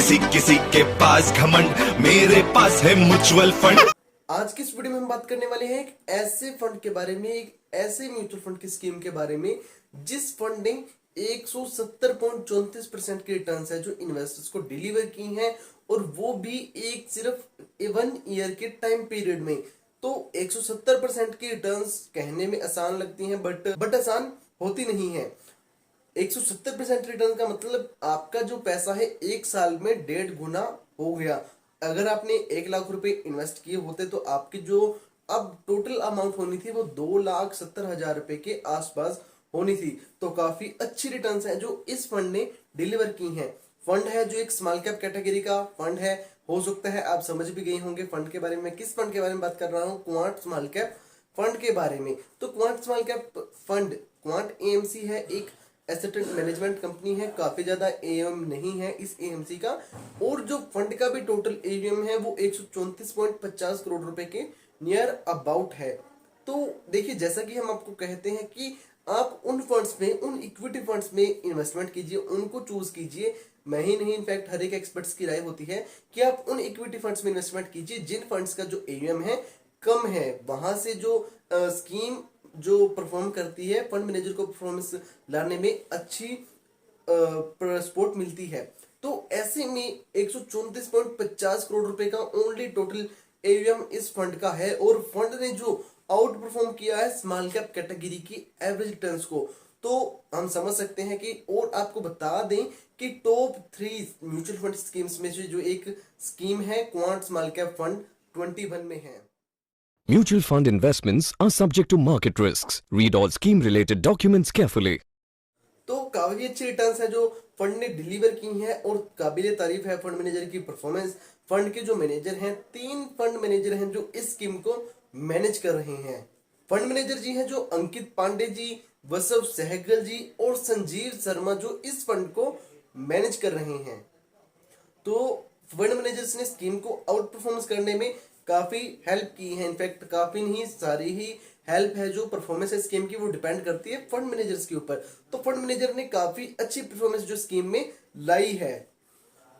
किसी किसी के पास घमंड, मेरे पास है म्यूचुअल फंड। आज की इस वीडियो में हम बात करने वाले हैं एक ऐसे फंड के बारे में, एक ऐसे म्यूचुअल फंड की स्कीम के बारे में जिस फंड ने 170.34% की रिटर्न्स है जो इन्वेस्टर्स को डिलीवर की हैं, और वो भी एक सिर्फ 1 ईयर के टाइम पीरियड में। तो 170% की रिटर्न्स कहने में आसान लगती हैं, बट आसान होती नहीं है। 170% रिटर्न का मतलब आपका जो पैसा है एक साल में 1.5 गुना हो गया। अगर आपने 1 लाख रुपए इन्वेस्ट किए होते तो आपकी जो अब टोटल अमाउंट होनी थी वो 2,70,000 रुपए के आसपास होनी थी। तो काफी अच्छी रिटर्न्स हैं जो इस फंड ने डिलीवर की हैं। फंड है जो एक स्मॉल कैप कैटेगरी का फंड है। हो सकता है आप समझ भी गए होंगे फंड के बारे में। किस फंड के बारे में बात कर रहा हूँ? क्वांट स्मॉल कैप फंड के बारे में। तो quant small cap fund, quant AMC है, एक एसेट मैनेजमेंट कंपनी है। काफी ज्यादा एएम नहीं है इस एएमसी का, और जो फंड का भी टोटल एएम है वो 134.50 करोड़ रुपए के नियर अबाउट है। तो देखिए, जैसा कि हम आपको कहते हैं कि आप उन फंड्स में, उन इक्विटी फंड्स में इन्वेस्टमेंट कीजिए, उनको चूज कीजिए। मैं ही नहीं, इनफैक्ट हर एक एक्सपर्ट्स की राय होती है कि आप उन इक्विटी फंड्स में इन्वेस्टमेंट कीजिए जिन फंड्स का जो एएम है कम है। वहां से जो स्कीम जो परफॉर्म करती है, फंड मैनेजर को परफॉर्मेंस लाने में अच्छी सपोर्ट मिलती है। तो ऐसे में 134.50 करोड़ रुपए का ओनली टोटल एवीएम इस फंड का है, और फंड ने जो आउट परफॉर्म किया है स्मॉल कैप कैटेगरी की एवरेज रिटर्न्स को, तो हम समझ सकते हैं कि। और आपको बता दें कि टॉप 3 म्यूचुअल फंड स्कीम्स में से जो एक स्कीम है क्वांट स्मॉल कैप फंड 21 में है। Mutual fund investments are subject to market risks. Read all scheme related documents carefully. तो काफी अच्छी रिटर्न्स है जो फंड ने डिलीवर की हैं, और काबिले तारीफ है फंड मैनेजर की परफॉर्मेंस। फंड के जो मैनेजर हैं, 3 फंड मैनेजर हैं जो इस स्कीम को मैनेज कर रहे हैं। फंड मैनेजर जी हैं जो अंकित पांडे जी, वसव सहगल जी और संजीव शर्मा, जो इस फंड को मैनेज कर रहे हैं। तो फंड मैनेजर्स ने स्कीम को आउट परफॉर्मेंस करने में काफी हेल्प की है। इनफैक्ट काफी नहीं, सारी ही हेल्प है जो परफॉर्मेंस है स्कीम की वो डिपेंड करती है फंड मैनेजर्स के ऊपर। तो फंड मैनेजर ने काफी अच्छी परफॉर्मेंस जो स्कीम में लाई है।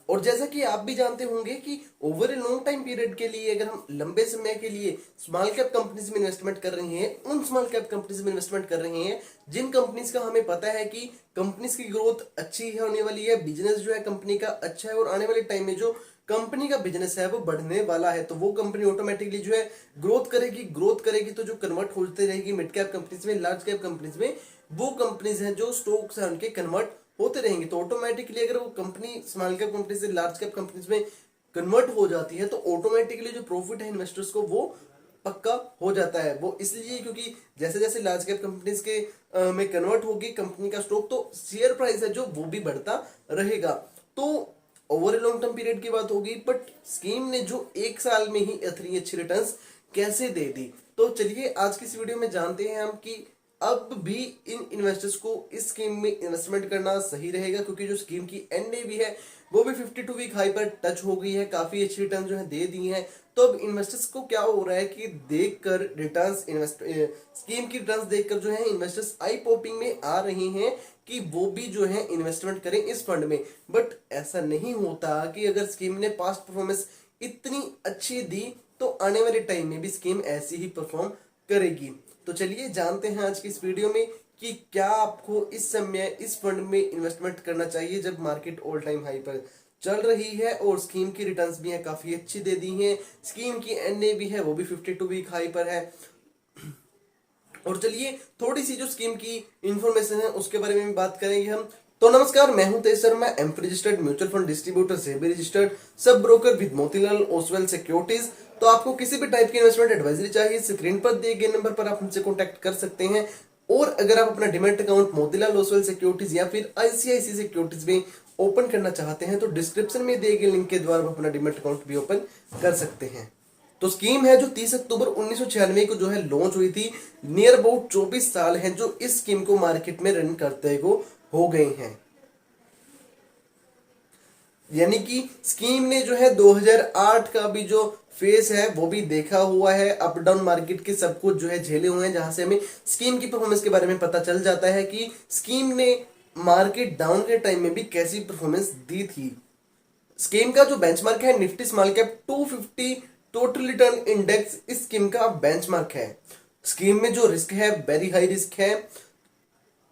और जैसा कि आप भी जानते होंगे कि over a long time period के लिए, अगर हम लंबे समय के लिए स्मॉल कैप कंपनीज में इन्वेस्टमेंट कर रहे हैं, उन स्मॉल कैप कंपनीज में इन्वेस्टमेंट कर रहे हैं जिन कंपनीज का हमें पता है कि कंपनीज की ग्रोथ अच्छी है होने वाली है, बिजनेस जो है कंपनी का अच्छा है, और आने वाले टाइम में जो कंपनी का बिजनेस है वो बढ़ने वाला है, तो वो कंपनी ऑटोमेटिकली जो है ग्रोथ करेगी। तो जो कन्वर्ट होते रहेगी मिड कैप कंपनीज में, लार्ज कैप कंपनीज में, वो कंपनीज हैं जो स्टॉक्स हैं उनके कन्वर्ट होते रहेंगे। तो ऑटोमेटिकली अगर वो कंपनी स्मॉल कैप कंपनी से लार्ज कैप कंपनीज में कन्वर्ट हो जाती है तो ऑटोमेटिकली जो प्रॉफिट है इन्वेस्टर्स को वो पक्का हो जाता है। वो इसलिए क्योंकि जैसे जैसे लार्ज कैप कंपनीज के में कन्वर्ट होगी कंपनी का स्टॉक, तो शेयर प्राइस है जो वो भी बढ़ता रहेगा। तो over a long term period की बात होगी, बट स्कीम ने जो एक साल में ही इतनी अच्छी रिटर्न्स कैसे दे दी। तो चलिए आज की इस वीडियो में जानते हैं हम कि अब भी इन इन्वेस्टर्स को इस स्कीम में इन्वेस्टमेंट करना सही रहेगा, क्योंकि जो स्कीम की एनएवी है वो भी 52 वीक हाई पर टच हो गई है। काफी अच्छी रिटर्न जो है दे दी है। तो अब इन्वेस्टर्स को क्या हो रहा है कि देखकर रिटर्न्स, स्कीम की रिटर्न्स देखकर जो है इन्वेस्टर्स आई पॉपिंग में आ रहे हैं कि वो भी जो है इन्वेस्टमेंट करें इस फंड में। बट ऐसा नहीं होता कि अगर स्कीम ने पास्ट परफॉर्मेंस इतनी अच्छी दी तो आने वाले टाइम में भी स्कीम ऐसी ही परफॉर्म करेगी। तो चलिए जानते हैं आज की इस वीडियो में कि क्या आपको इस समय इस फंड में इन्वेस्टमेंट करना चाहिए जब मार्केट ऑल टाइम हाई पर चल रही है, और स्कीम की रिटर्न्स भी है काफी अच्छी दे दी हैं। स्कीम की एनएवी है वो भी 52 वीक हाई पर है। और चलिए थोड़ी सी जो स्कीम की इंफॉर्मेशन है उसके बारे में भी बात करेंगे हम। तो नमस्कार, मैं हूं Tej Sharma, MP registered mutual fund distributor, SEBI registered sub broker with Motilal Oswal securities. तो आपको किसी भी टाइप की इन्वेस्टमेंट एडवाइजरी चाहिए, स्क्रीन पर दिए गए नंबर पर आप हमसे कॉन्टैक्ट कर सकते हैं। और अगर आप अपना demat account Motilal Oswal securities या फिर आईसीआईसी सिक्योरिटीज में ओपन करना चाहते हैं तो डिस्क्रिप्शन में दिए गए लिंक के द्वारा आप अपना डिमेट अकाउंट भी ओपन कर सकते हैं। तो स्कीम है जो 30 अक्टूबर 1996 को जो है लॉन्च हुई थी। नियर अबाउट 24 साल हैं जो इस स्कीम को मार्केट में रन करते हो गए हैं। यानी कि स्कीम ने जो है 2008 का भी जो फेस है वो भी देखा हुआ है, अप डाउन मार्केट के सब कुछ जो है झेले हुए हैं, जहां से हमें स्कीम की परफॉर्मेंस के बारे में पता चल जाता है कि स्कीम ने मार्केट डाउन के टाइम में भी कैसी परफॉर्मेंस दी थी। स्कीम का जो बेंचमार्क है Nifty small cap 250 total return index इस स्कीम का बेंचमार्क है। स्कीम में जो रिस्क है वेरी हाई रिस्क है।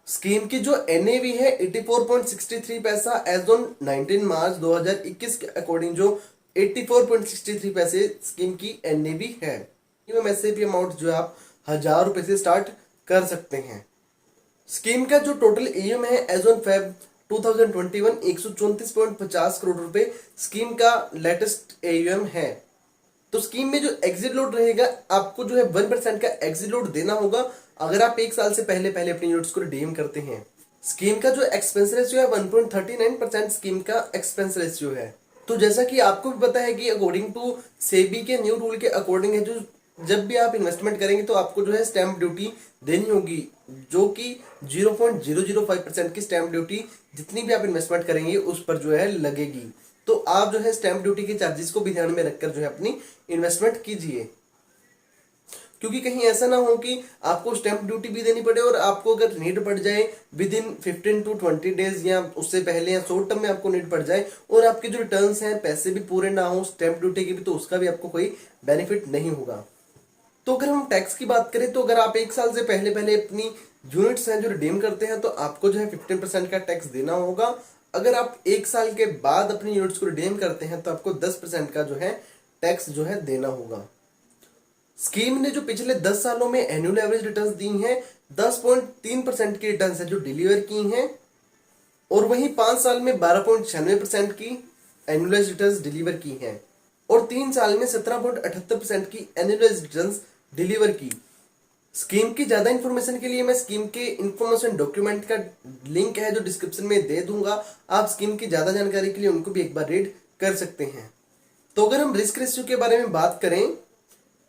स्कीम की जो एनएवी है 84.63 पैसा एज ऑन 19 मार्च 2021 के अकॉर्डिंग जो 84.63 पैसे स्कीम की एनएवी है। एसआईपी अमाउंट जो आप 1000 रुपए से स्टार्ट कर सकते हैं। स्कीम का जो टोटल एम है एज ऑन फेब 2021 134.50 करोड़ रुपए स्कीम का लेटेस्ट एम है। तो स्कीम में जो एग्जिट लोड रहेगा आपको जो है 1% का एग्जिट लोड देना होगा अगर आप एक साल से पहले अपनी यूनिट्स को रिडीम करते हैं। स्कीम का जो एक्सपेंस रेशियो है 1.39% स्कीम का एक्सपेंस रेशियो है। तो जैसा कि आपको भी पता है कि अकॉर्डिंग टू सेबी के न्यू रूल के अकॉर्डिंग है जो जब भी आप इन्वेस्टमेंट करेंगे तो आपको जो है स्टैंप ड्यूटी देनी होगी जो कि 0.005% की स्टैंप ड्यूटी जितनी भी आप इन्वेस्टमेंट करेंगे उस पर जो है लगेगी। तो आप जो है स्टैंप ड्यूटी के चार्जेस को भी ध्यान में रखकर जो है अपनी इन्वेस्टमेंट कीजिए, क्योंकि कहीं ऐसा ना हो कि आपको स्टैंप ड्यूटी भी देनी पड़े और आपको अगर नीड पड़ जाए विद इन 15 to 20 डेज या उससे पहले या शॉर्ट टर्म में आपको नीड पड़ जाए और आपके जो रिटर्न्स हैं पैसे भी पूरे ना हो स्टैंप ड्यूटी के भी, तो उसका भी आपको कोई बेनिफिट नहीं होगा। तो अगर हम टैक्स की बात करें तो अगर आप एक साल से पहले अपनी यूनिट्स हैं जो रिडीम करते हैं तो आपको जो है 15% का टैक्स देना होगा। अगर आप एक साल के बाद अपनी यूनिट्स को रिडीम करते हैं तो आपको 10% का जो है टैक्स जो है देना होगा। स्कीम ने जो पिछले 10 सालों में एनुअल एवरेज रिटर्न्स दी हैं 10.3% की रिटर्न्स है जो डिलीवर की हैं और वहीं 5 साल में 12.96% की एनुअलाइज रिटर्न्स डिलीवर की हैं और 3 साल में 17.78% की एनुअलाइज रिटर्न्स डिलीवर की। स्कीम की ज्यादा इंफॉर्मेशन के लिए मैं स्कीम के इंफॉर्मेशन डॉक्यूमेंट का लिंक है जो डिस्क्रिप्शन में दे दूंगा, आप स्कीम की ज्यादा जानकारी के लिए उनको भी एक बार रीड कर सकते हैं। तो अगर हम रिस्क रेशियो के बारे में बात करें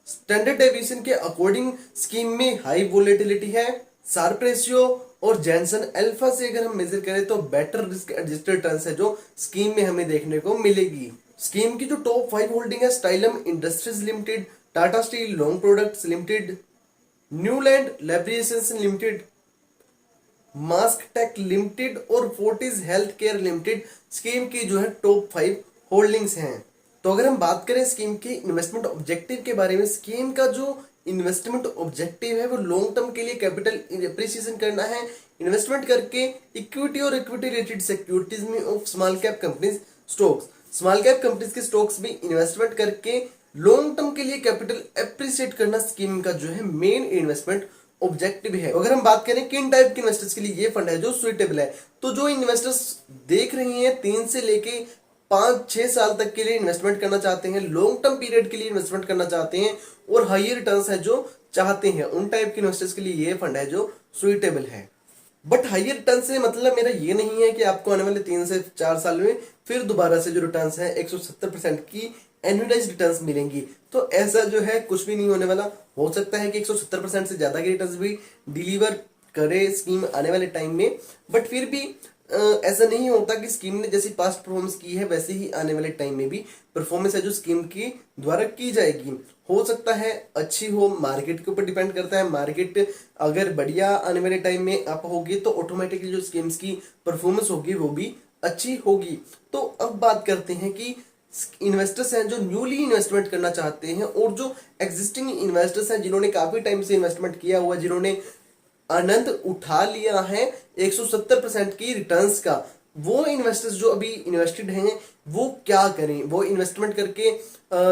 स्टैंडर्ड डेविएशन के अकॉर्डिंग स्कीम में हाई वोलेटिलिटी है। शार्प रेशियो और जैनसन अल्फा से अगर हम मेजर करें तो बेटर रिस्क एडजस्टेड रिटर्न्स है जो स्कीम में हमें देखने को मिलेगी। स्कीम की जो टॉप 5 होल्डिंग है Stylam industries limited, Tata steel long products limited, Neuland laboratories limited, Mastek limited और Fortis health care limited scheme की जो है टॉप 5 होल्डिंग्स हैं। तो अगर हम बात करें स्कीम के इन्वेस्टमेंट ऑब्जेक्टिव के बारे में, स्कीम का जो इन्वेस्टमेंट ऑब्जेक्टिव है वो लॉन्ग टर्म के लिए कैपिटल एप्रिसिएशन करना है, इन्वेस्टमेंट करके इक्विटी और इक्विटी रिलेटेड सिक्योरिटीज में of small cap companies stocks, small cap companies के स्टॉक्स में इन्वेस्टमेंट करके लॉन्ग टर्म के लिए कैपिटल एप्रिशिएट करना स्कीम का जो है मेन इन्वेस्टमेंट ऑब्जेक्टिव है। अगर हम बात करें किन टाइप के इन्वेस्टर्स के लिए ये फंड है जो सुइटेबल है, तो जो इन्वेस्टर्स देख रहे हैं 3 से लेके 5-6 साल तक के लिए इन्वेस्टमेंट करना चाहते हैं, लॉन्ग टर्म पीरियड के लिए इन्वेस्टमेंट करना चाहते हैं और हाई रिटर्न्स है जो चाहते हैं, उन टाइप के इन्वेस्टर्स के लिए ये फंड है जो सुइटेबल है। बट हाइयर रिटर्न से मतलब मेरा ये नहीं है कि आपको आने वाले 3 से 4 साल में फिर दोबारा से जो रिटर्न्स है 170% की एनुअलाइज्ड रिटर्न्स मिलेंगी, तो ऐसा जो है कुछ भी नहीं होने वाला। हो सकता है कि 170% से ज्यादा के रिटर्न्स भी डिलीवर करे स्कीम आने वाले टाइम में, बट फिर भी ऐसा नहीं होता कि स्कीम ने जैसी पास्ट परफॉर्मेंस की है वैसे ही आने वाले टाइम में भी परफॉर्मेंस है जो स्कीम की द्वारा की जाएगी। हो सकता है अच्छी हो, मार्केट के ऊपर डिपेंड करता है। मार्केट अगर बढ़िया आने वाले टाइम में अप होगी तो ऑटोमेटिकली जो स्कीम्स की परफॉर्मेंस होगी वो भी अच्छी होगी। तो अब बात करते हैं कि इन्वेस्टर्स हैं जो न्यूली इन्वेस्टमेंट करना चाहते हैं और जो एग्जिस्टिंग इन्वेस्टर्स हैं जिन्होंने काफी टाइम से इन्वेस्टमेंट किया हुआ, जिन्होंने आनंद उठा लिया है 170% की रिटर्न्स का, वो इन्वेस्टर्स जो अभी इन्वेस्टेड हैं वो क्या करें? वो इन्वेस्टमेंट करके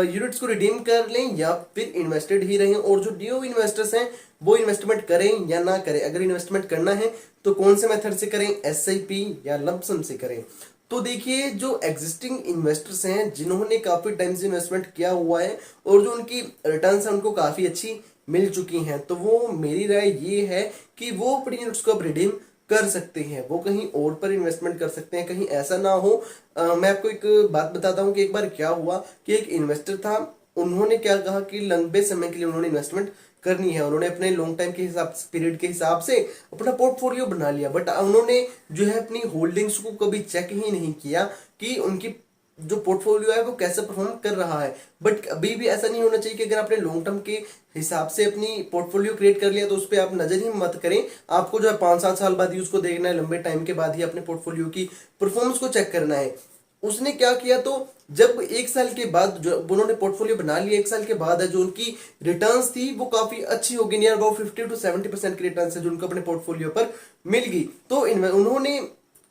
यूनिट्स को रिडीम कर लें या फिर इन्वेस्टेड ही रहें? और जो न्यू इन्वेस्टर्स हैं वो इन्वेस्टमेंट करें या ना करें? अगर इन्वेस्टमेंट करना है तो कौन से मेथड से करें, एसआईपी या लंप सम से करें? तो देखिए, जो एग्जिस्टिंग इन्वेस्टर्स हैं जिन्होंने काफी टाइम से इन्वेस्टमेंट किया हुआ है और जो उनकी रिटर्न्स है उनको काफी अच्छी मिल चुकी हैं, तो वो मेरी राय ये है कि वो अपनी यूनिट्स को अब रिडीम कर सकते हैं, वो कहीं और पर इन्वेस्टमेंट कर सकते हैं। कहीं ऐसा ना हो, मैं आपको एक बात बताता हूँ कि एक बार क्या हुआ कि एक इन्वेस्टर था, उन्होंने क्या कहा कि लंबे समय के लिए उन्होंने इन्वेस्टमेंट करनी है, उन्होंने अपने लॉन्ग टाइम के हिसाब से, पीरियड के हिसाब से अपना पोर्टफोलियो बना लिया, बट उन्होंने जो है अपनी होल्डिंग्स को कभी चेक ही नहीं किया कि उनकी जो पोर्टफोलियो है वो कैसे परफॉर्म कर रहा है। बट अभी भी ऐसा नहीं होना चाहिए कि अगर आपने लॉन्ग टर्म के हिसाब से अपनी पोर्टफोलियो क्रिएट कर लिया तो उस पर आप नजर ही मत करें। आपको जो है 5-7 साल बाद ही उसको देखना है, लंबे टाइम के बाद ही अपने पोर्टफोलियो की परफॉर्मेंस को चेक करना है। उसने क्या किया, तो जब एक साल के बाद जो उन्होंने पोर्टफोलियो बना लिया, एक साल के बाद है जो उनकी रिटर्न्स थी वो काफी अच्छी हो गई, नियर अबाउट 50 to 70% की रिटर्न्स है जो उनको अपने पोर्टफोलियो पर मिल गई। तो उन्होंने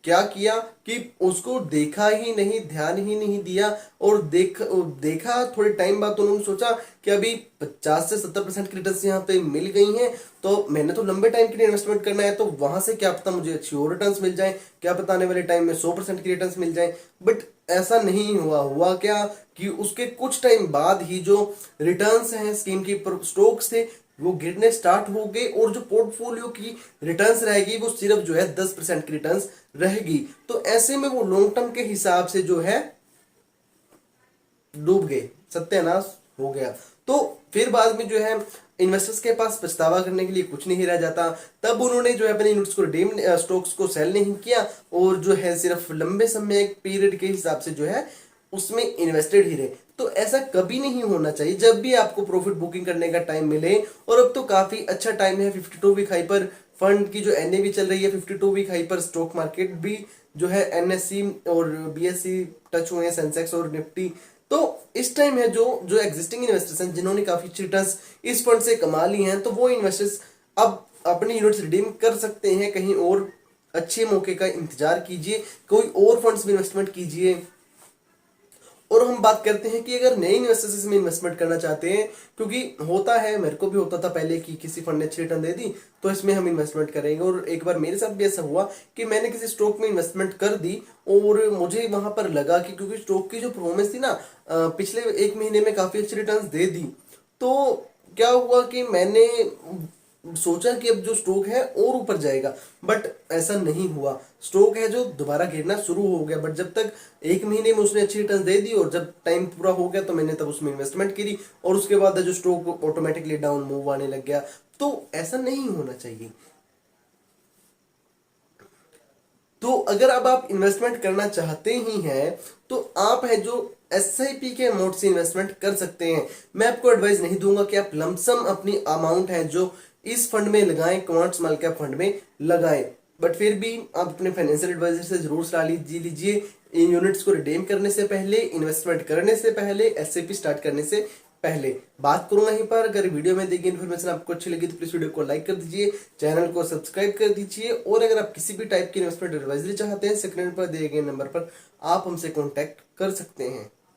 क्या किया कि उसको देखा ही नहीं, ध्यान ही नहीं दिया, और देखा थोड़े टाइम बाद तो उन्होंने सोचा कि अभी 50 से 70% की रिटर्न्स यहाँ पे मिल गई हैं, तो मैंने तो लंबे टाइम के लिए इन्वेस्टमेंट करना है, तो वहां से क्या पता मुझे अच्छी और रिटर्न्स मिल जाए, क्या पता आने वाले टाइम में 100% की रिटर्न्स मिल जाए। बट ऐसा नहीं हुआ क्या कि उसके कुछ टाइम बाद ही जो रिटर्न्स हैं स्कीम की स्टॉक्स थे वो गिरने स्टार्ट हो गए, और जो पोर्टफोलियो की रिटर्न्स रहेगी वो सिर्फ जो है 10% की रिटर्न्स रहेगी। तो ऐसे में वो लॉन्ग टर्म के हिसाब से जो है डूब गए, सत्यानाश हो गया। तो फिर बाद में जो है इन्वेस्टर्स के पास पछतावा करने के लिए कुछ नहीं रह जाता, तब उन्होंने जो है अपने यूनिट्स को रिडीम, स्टॉक्स को सेल नहीं किया, और जो है सिर्फ लंबे समय पीरियड के हिसाब से जो है उसमें इन्वेस्टेड ही रहे। तो ऐसा कभी नहीं होना चाहिए। जब भी आपको प्रॉफिट बुकिंग करने का टाइम मिले, और अब तो काफी अच्छा टाइम है, 52 वीक हाइपर फंड की जो एनएवी चल रही है, 52 वीक हाइपर स्टॉक मार्केट भी जो है एनएससी और बीएससी टच हुए हैं, सेंसेक्स और निफ्टी। तो इस टाइम है जो जो एग्जिस्टिंग इन्वेस्टर्स हैं जिन्होंने काफी अच्छी रिटर्न्स इस फंड से कमा ली हैं, तो वो इन्वेस्टर्स अब अपनी यूनिट्स रिडीम कर सकते हैं, कहीं और अच्छे मौके का इंतजार कीजिए, कोई और फंड्स में इन्वेस्टमेंट कीजिए। और हम बात करते हैं कि अगर नए इन्वेस्टर्स इसमें इन्वेस्टमेंट करना चाहते हैं, क्योंकि होता है, मेरे को भी होता था पहले कि किसी फंड ने अच्छी रिटर्न दे दी तो इसमें हम इन्वेस्टमेंट करेंगे, और एक बार मेरे साथ भी ऐसा हुआ कि मैंने किसी स्टॉक में इन्वेस्टमेंट कर दी, और मुझे वहां पर लगा कि क्योंकि स्टॉक की जो परफॉर्मेंस थी ना पिछले एक महीने में काफी अच्छी रिटर्न दे दी, तो क्या हुआ कि मैंने सोचा कि अब जो स्टॉक है और ऊपर जाएगा, बट ऐसा नहीं हुआ। स्टॉक है जो दोबारा गिरना शुरू हो गया, बट जब तक एक महीने में उसने अच्छी रिटर्न दे दी और जब टाइम पूरा हो गया तो मैंने तब उसमें इन्वेस्टमेंट करी, और उसके बाद जो स्टॉक ऑटोमेटिकली डाउन मूव आने लग गया। तो ऐसा नहीं होना चाहिए। तो अगर अब आप इन्वेस्टमेंट करना चाहते ही हैं तो आप है जो एसआईपी के अमाउंट से इन्वेस्टमेंट कर सकते हैं। मैं आपको एडवाइस नहीं दूंगा कि आप लमसम अपनी अमाउंट है जो इस फंड में लगाएं, क्वांट स्मॉल कैप फंड में लगाएं, बट फिर भी आप अपने फाइनेंशियल एडवाइजर से जरूर सलाह लीजिए इन यूनिट्स को रिडीम करने से पहले, इन्वेस्टमेंट करने से पहले, एसआईपी स्टार्ट करने से पहले। बात करूंगा यहीं पर। अगर वीडियो में दी गई इन्फॉर्मेशन आपको अच्छी लगी तो प्लीज वीडियो को लाइक कर दीजिए, चैनल को सब्सक्राइब कर दीजिए, और अगर आप किसी भी टाइप की इन्वेस्टमेंट एडवाइजरी चाहते हैं स्क्रीन पर दिए गए नंबर पर आप हमसे कॉन्टैक्ट कर सकते हैं।